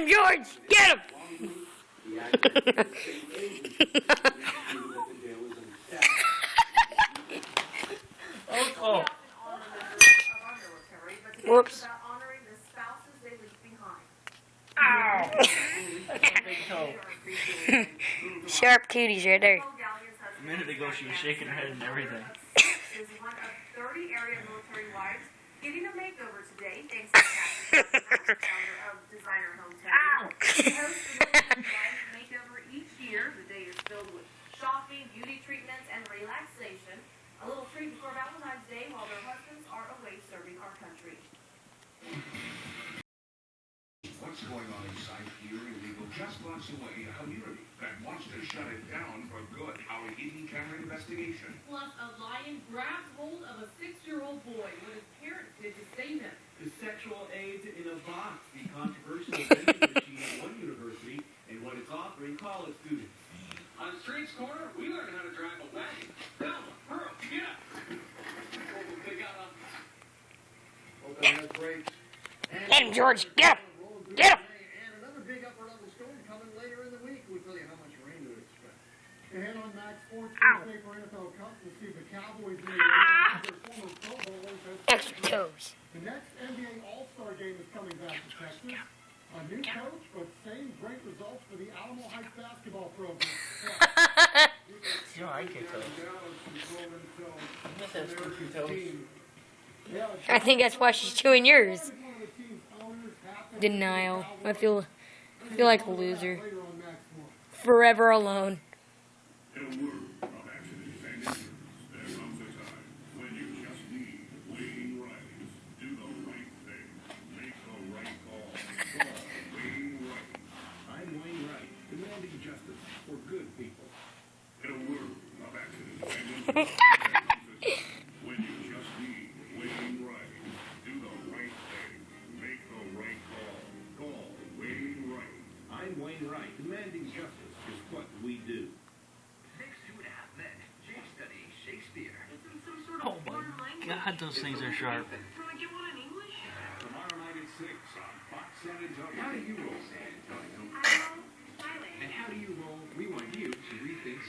Get him, George! Get him! Oh. Whoops. Ow. That's a big toe. Sharp cooties right there. A minute ago she was shaking her head and everything. Is one of 30 area military wives getting a makeover today, thanks to Cuttest, founder of Designer Hometown. She hosts the military wives makeover each year. The day is filled with shopping, beauty treatments, and relaxation. A little treat before Valentine's Day while their husbands are away serving our country. What's going on inside here illegal just blocks away a community that wants to shut it down for good. Our hidden camera investigation. Plus, a lion grabs hold of a 6-year-old boy. What his parents did to save him. The sexual aids in a box, the controversial vending machine at one university, and what it's offering college students. On Street's Corner, we learned how to drive a wagon. Thelma, Pearl, get up! Get him, George! Get him! Get him! And another big upper level storm coming later in the week. We'll tell you how much rain to expect. Ahead on Max Sports Tuesday for NFL Cup, we'll see the Cowboys in the former Pro Bowlers. Extra toes. The next NBA All-Star game is coming back to Texas. A new coach, but same great results for the Alamo Heights basketball program. You know, I get toes. I guess that's 2 toes. I think that's why she's chewing yours. Denial. I feel like a loser. Forever alone. In a word of accidents and injuries, there comes a time when you just need Wayne Riley's do the right thing, make the right call. Call Wayne Riley. I'm Wayne Wright, demanding justice for good people. In a word of accidents and injuries, there comes a time when you just need Wayne Riley. Do the right thing, make the right call. Call Wayne Riley. I'm Wayne Wright, demanding justice is what we do. Next 2.5 men, Jake studying Shakespeare. Oh my God, those things are sharp. Can I get one in English? Tomorrow night at 6 on Fox San Antonio. How do you roll, San Antonio? I roll Thailand. And how do you roll? We want you to rethink